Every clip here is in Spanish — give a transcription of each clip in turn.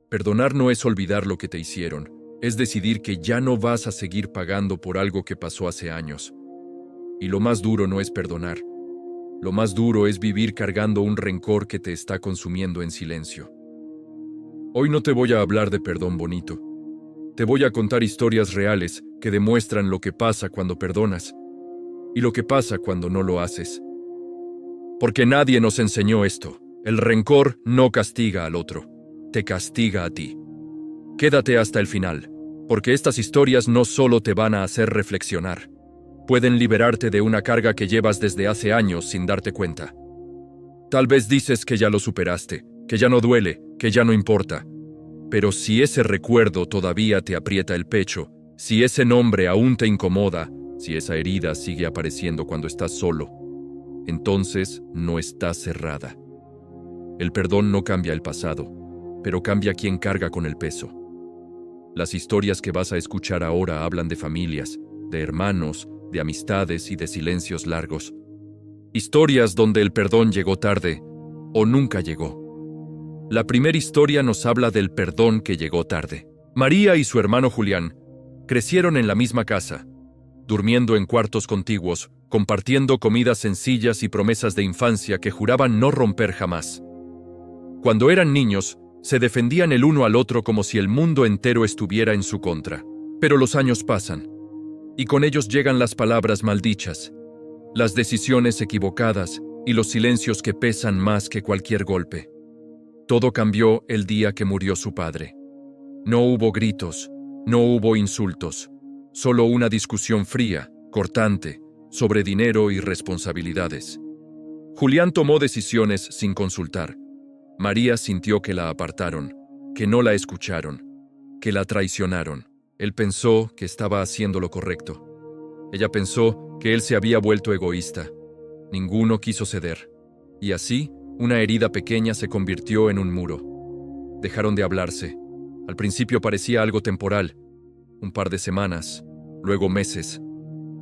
Perdonar no es olvidar lo que te hicieron, es decidir que ya no vas a seguir pagando por algo que pasó hace años. Y lo más duro no es perdonar. Lo más duro es vivir cargando un rencor que te está consumiendo en silencio. Hoy no te voy a hablar de perdón bonito. Te voy a contar historias reales que demuestran lo que pasa cuando perdonas y lo que pasa cuando no lo haces. Porque nadie nos enseñó esto. El rencor no castiga al otro, te castiga a ti. Quédate hasta el final, porque estas historias no solo te van a hacer reflexionar, pueden liberarte de una carga que llevas desde hace años sin darte cuenta. Tal vez dices que ya lo superaste, que ya no duele, que ya no importa. Pero si ese recuerdo todavía te aprieta el pecho, si ese nombre aún te incomoda, si esa herida sigue apareciendo cuando estás solo, entonces no estás cerrada. El perdón no cambia el pasado, pero cambia quien carga con el peso. Las historias que vas a escuchar ahora hablan de familias, de hermanos, de amistades y de silencios largos. Historias donde el perdón llegó tarde o nunca llegó. La primera historia nos habla del perdón que llegó tarde. María y su hermano Julián crecieron en la misma casa, durmiendo en cuartos contiguos, compartiendo comidas sencillas y promesas de infancia que juraban no romper jamás. Cuando eran niños, se defendían el uno al otro como si el mundo entero estuviera en su contra. Pero los años pasan, y con ellos llegan las palabras maldichas, las decisiones equivocadas y los silencios que pesan más que cualquier golpe. Todo cambió el día que murió su padre. No hubo gritos, no hubo insultos, solo una discusión fría, cortante, sobre dinero y responsabilidades. Julián tomó decisiones sin consultar. María sintió que la apartaron, que no la escucharon, que la traicionaron. Él pensó que estaba haciendo lo correcto. Ella pensó que él se había vuelto egoísta. Ninguno quiso ceder. Y así, una herida pequeña se convirtió en un muro. Dejaron de hablarse. Al principio parecía algo temporal. Un par de semanas, luego meses,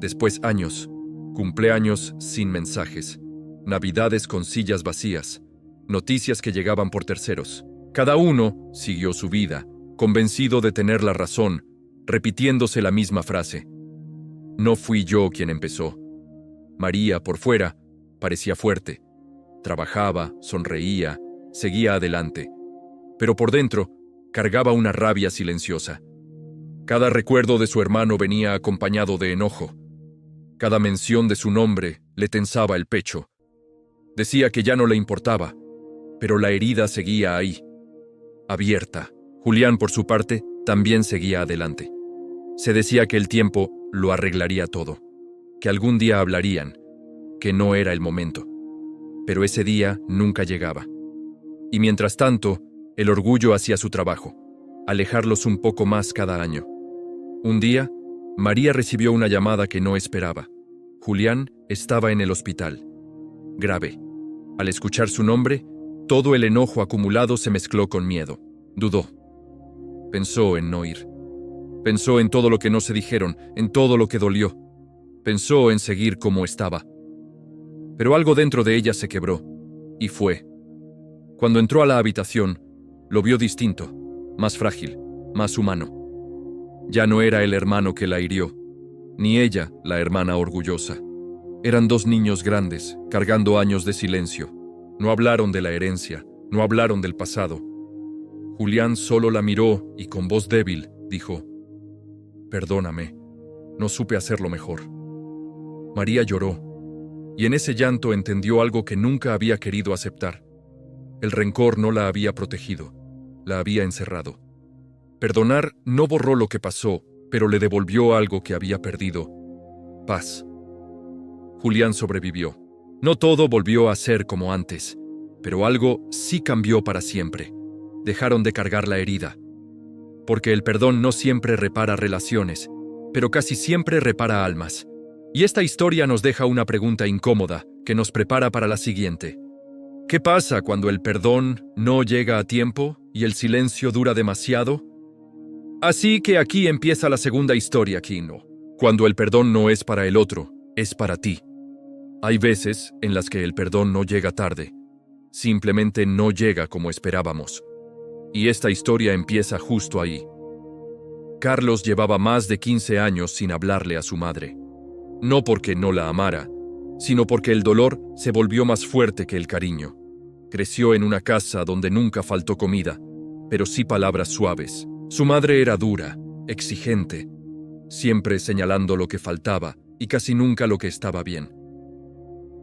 después años, cumpleaños sin mensajes, navidades con sillas vacías, noticias que llegaban por terceros. Cada uno siguió su vida, convencido de tener la razón, repitiéndose la misma frase. No fui yo quien empezó. María, por fuera, parecía fuerte. Trabajaba, sonreía, seguía adelante. Pero por dentro, cargaba una rabia silenciosa. Cada recuerdo de su hermano venía acompañado de enojo. Cada mención de su nombre le tensaba el pecho. Decía que ya no le importaba, pero la herida seguía ahí, abierta. Julián, por su parte, también seguía adelante. Se decía que el tiempo lo arreglaría todo, que algún día hablarían, que no era el momento. Pero ese día nunca llegaba. Y mientras tanto, el orgullo hacía su trabajo, alejarlos un poco más cada año. Un día, María recibió una llamada que no esperaba. Julián estaba en el hospital, grave. Al escuchar su nombre, todo el enojo acumulado se mezcló con miedo. Dudó. Pensó en no ir. Pensó en todo lo que no se dijeron, en todo lo que dolió. Pensó en seguir como estaba. Pero algo dentro de ella se quebró, y fue. Cuando entró a la habitación, lo vio distinto, más frágil, más humano. Ya no era el hermano que la hirió, ni ella la hermana orgullosa. Eran dos niños grandes, cargando años de silencio. No hablaron de la herencia, no hablaron del pasado. Julián solo la miró y con voz débil dijo: «Perdóname, no supe hacerlo mejor». María lloró, y en ese llanto entendió algo que nunca había querido aceptar. El rencor no la había protegido, la había encerrado. Perdonar no borró lo que pasó, pero le devolvió algo que había perdido: paz. Julián sobrevivió. No todo volvió a ser como antes, pero algo sí cambió para siempre. Dejaron de cargar la herida. Porque el perdón no siempre repara relaciones, pero casi siempre repara almas. Y esta historia nos deja una pregunta incómoda que nos prepara para la siguiente. ¿Qué pasa cuando el perdón no llega a tiempo y el silencio dura demasiado? Así que aquí empieza la segunda historia, Kino. Cuando el perdón no es para el otro, es para ti. Hay veces en las que el perdón no llega tarde, simplemente no llega como esperábamos. Y esta historia empieza justo ahí. Carlos llevaba más de 15 años sin hablarle a su madre. No porque no la amara, sino porque el dolor se volvió más fuerte que el cariño. Creció en una casa donde nunca faltó comida, pero sí palabras suaves. Su madre era dura, exigente, siempre señalando lo que faltaba y casi nunca lo que estaba bien.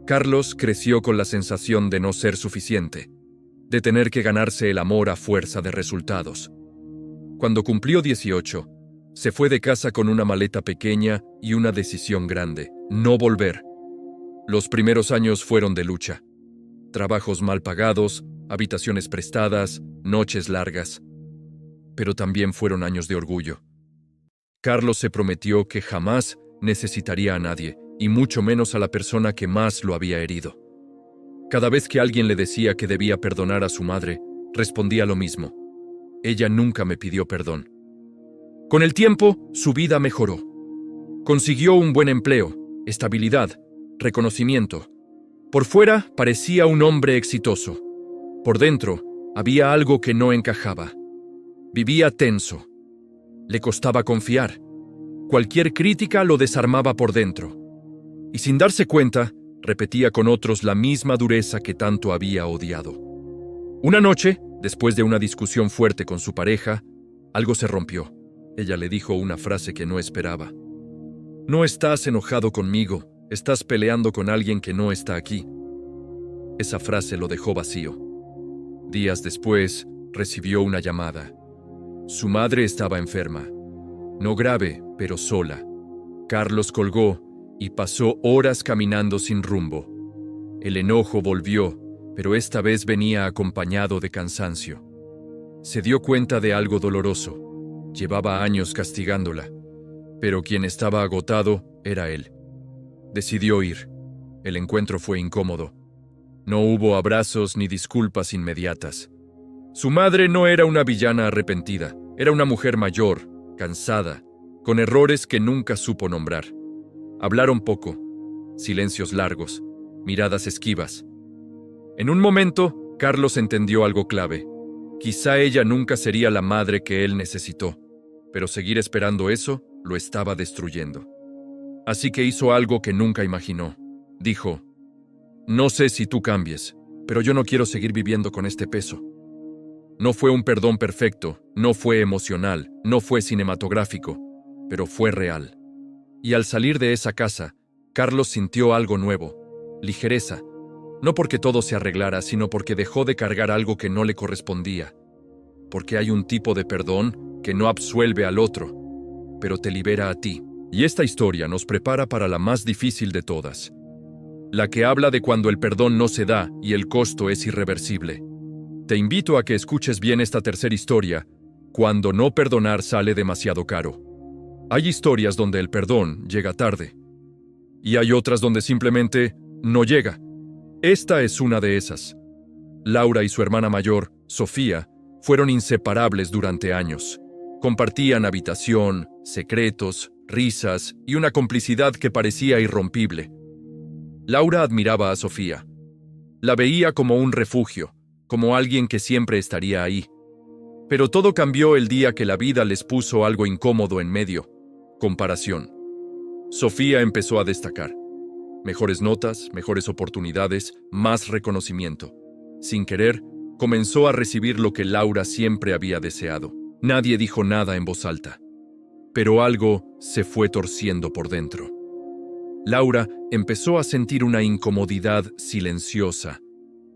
Carlos creció con la sensación de no ser suficiente, de tener que ganarse el amor a fuerza de resultados. Cuando cumplió 18, se fue de casa con una maleta pequeña y una decisión grande: no volver. Los primeros años fueron de lucha. Trabajos mal pagados, habitaciones prestadas, noches largas. Pero también fueron años de orgullo. Carlos se prometió que jamás necesitaría a nadie, y mucho menos a la persona que más lo había herido. Cada vez que alguien le decía que debía perdonar a su madre, respondía lo mismo: ella nunca me pidió perdón. Con el tiempo, su vida mejoró. Consiguió un buen empleo, estabilidad, reconocimiento. Por fuera parecía un hombre exitoso. Por dentro había algo que no encajaba. Vivía tenso. Le costaba confiar. Cualquier crítica lo desarmaba por dentro. Y sin darse cuenta, repetía con otros la misma dureza que tanto había odiado. Una noche, después de una discusión fuerte con su pareja, algo se rompió. Ella le dijo una frase que no esperaba. «No estás enojado conmigo, estás peleando con alguien que no está aquí». Esa frase lo dejó vacío. Días después, recibió una llamada. Su madre estaba enferma. No grave, pero sola. Carlos colgó y pasó horas caminando sin rumbo. El enojo volvió, pero esta vez venía acompañado de cansancio. Se dio cuenta de algo doloroso. Llevaba años castigándola, pero quien estaba agotado era él. Decidió ir. El encuentro fue incómodo. No hubo abrazos ni disculpas inmediatas. Su madre no era una villana arrepentida, era una mujer mayor, cansada, con errores que nunca supo nombrar. Hablaron poco, silencios largos, miradas esquivas. En un momento, Carlos entendió algo clave. Quizá ella nunca sería la madre que él necesitó, pero seguir esperando eso lo estaba destruyendo. Así que hizo algo que nunca imaginó. Dijo: «No sé si tú cambies, pero yo no quiero seguir viviendo con este peso». No fue un perdón perfecto, no fue emocional, no fue cinematográfico, pero fue real. Y al salir de esa casa, Carlos sintió algo nuevo, ligereza, no porque todo se arreglara, sino porque dejó de cargar algo que no le correspondía. Porque hay un tipo de perdón que no absuelve al otro, pero te libera a ti. Y esta historia nos prepara para la más difícil de todas, la que habla de cuando el perdón no se da y el costo es irreversible. Te invito a que escuches bien esta tercera historia, cuando no perdonar sale demasiado caro. Hay historias donde el perdón llega tarde, y hay otras donde simplemente no llega. Esta es una de esas. Laura y su hermana mayor, Sofía, fueron inseparables durante años. Compartían habitación, secretos, risas y una complicidad que parecía irrompible. Laura admiraba a Sofía. La veía como un refugio, como alguien que siempre estaría ahí. Pero todo cambió el día que la vida les puso algo incómodo en medio: comparación. Sofía empezó a destacar. Mejores notas, mejores oportunidades, más reconocimiento. Sin querer, comenzó a recibir lo que Laura siempre había deseado. Nadie dijo nada en voz alta, pero algo se fue torciendo por dentro. Laura empezó a sentir una incomodidad silenciosa,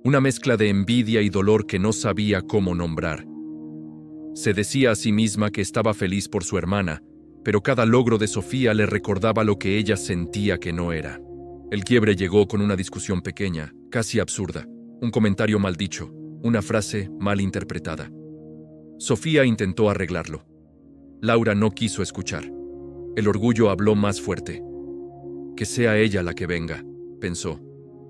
una mezcla de envidia y dolor que no sabía cómo nombrar. Se decía a sí misma que estaba feliz por su hermana, pero cada logro de Sofía le recordaba lo que ella sentía que no era. El quiebre llegó con una discusión pequeña, casi absurda, un comentario mal dicho, una frase mal interpretada. Sofía intentó arreglarlo. Laura no quiso escuchar. El orgullo habló más fuerte. Que sea ella la que venga, pensó.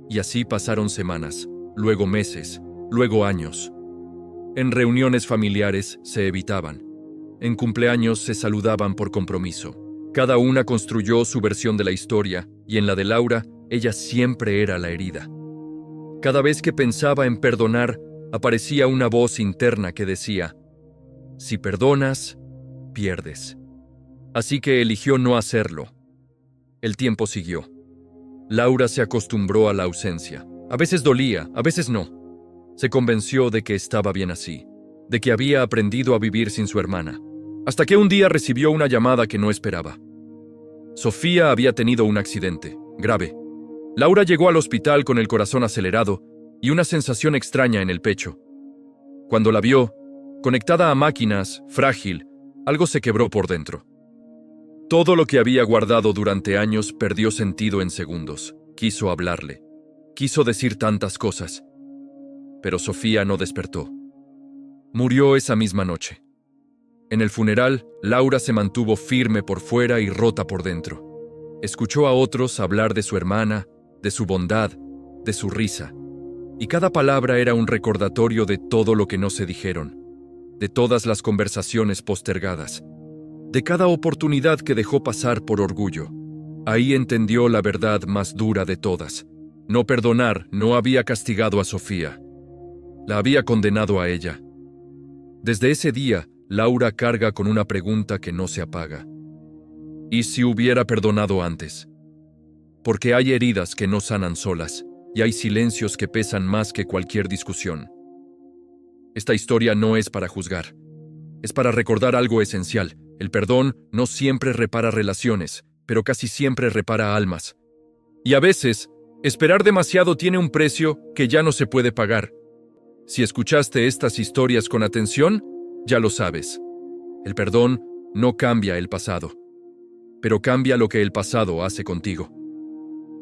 Y así pasaron semanas, luego meses, luego años. En reuniones familiares se evitaban. En cumpleaños se saludaban por compromiso. Cada una construyó su versión de la historia, y en la de Laura, ella siempre era la herida. Cada vez que pensaba en perdonar, aparecía una voz interna que decía: Si perdonas, pierdes. Así que eligió no hacerlo. El tiempo siguió. Laura se acostumbró a la ausencia. A veces dolía, a veces no. Se convenció de que estaba bien así, de que había aprendido a vivir sin su hermana, hasta que un día recibió una llamada que no esperaba. Sofía había tenido un accidente, grave. Laura llegó al hospital con el corazón acelerado y una sensación extraña en el pecho. Cuando la vio, conectada a máquinas, frágil, algo se quebró por dentro. Todo lo que había guardado durante años perdió sentido en segundos. Quiso hablarle. Quiso decir tantas cosas. Pero Sofía no despertó. Murió esa misma noche. En el funeral, Laura se mantuvo firme por fuera y rota por dentro. Escuchó a otros hablar de su hermana, de su bondad, de su risa. Y cada palabra era un recordatorio de todo lo que no se dijeron, de todas las conversaciones postergadas, de cada oportunidad que dejó pasar por orgullo. Ahí entendió la verdad más dura de todas. No perdonar no había castigado a Sofía. La había condenado a ella. Desde ese día, Laura carga con una pregunta que no se apaga. ¿Y si hubiera perdonado antes? Porque hay heridas que no sanan solas, y hay silencios que pesan más que cualquier discusión. Esta historia no es para juzgar. Es para recordar algo esencial. El perdón no siempre repara relaciones, pero casi siempre repara almas. Y a veces, esperar demasiado tiene un precio que ya no se puede pagar. Si escuchaste estas historias con atención, ya lo sabes. El perdón no cambia el pasado, pero cambia lo que el pasado hace contigo.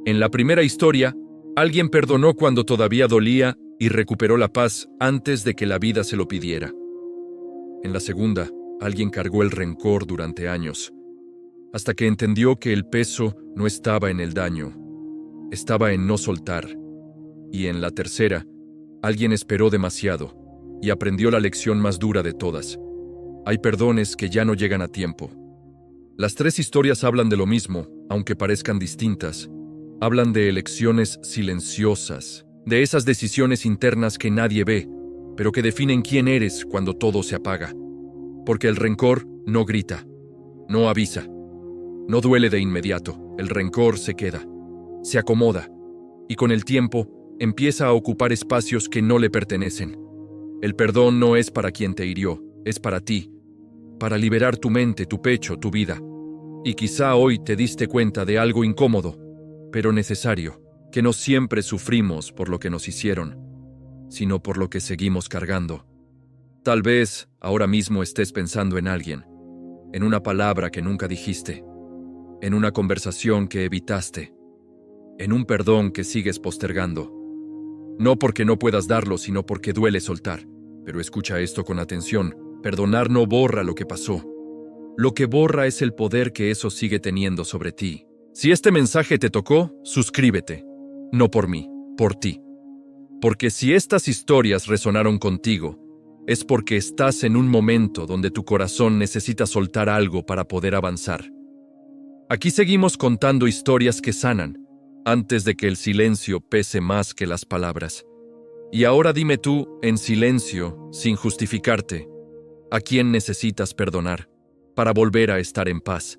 En la primera historia, alguien perdonó cuando todavía dolía y recuperó la paz antes de que la vida se lo pidiera. En la segunda, alguien cargó el rencor durante años, hasta que entendió que el peso no estaba en el daño, estaba en no soltar. Y en la tercera, alguien esperó demasiado y aprendió la lección más dura de todas. Hay perdones que ya no llegan a tiempo. Las tres historias hablan de lo mismo, aunque parezcan distintas. Hablan de elecciones silenciosas, de esas decisiones internas que nadie ve, pero que definen quién eres cuando todo se apaga. Porque el rencor no grita, no avisa, no duele de inmediato. El rencor se queda, se acomoda, y con el tiempo empieza a ocupar espacios que no le pertenecen. El perdón no es para quien te hirió, es para ti, para liberar tu mente, tu pecho, tu vida. Y quizá hoy te diste cuenta de algo incómodo, pero necesario, que no siempre sufrimos por lo que nos hicieron, sino por lo que seguimos cargando. Tal vez ahora mismo estés pensando en alguien, en una palabra que nunca dijiste, en una conversación que evitaste, en un perdón que sigues postergando. No porque no puedas darlo, sino porque duele soltar. Pero escucha esto con atención. Perdonar no borra lo que pasó. Lo que borra es el poder que eso sigue teniendo sobre ti. Si este mensaje te tocó, suscríbete. No por mí, por ti. Porque si estas historias resonaron contigo, es porque estás en un momento donde tu corazón necesita soltar algo para poder avanzar. Aquí seguimos contando historias que sanan, antes de que el silencio pese más que las palabras. Y ahora dime tú, en silencio, sin justificarte, ¿a quién necesitas perdonar para volver a estar en paz?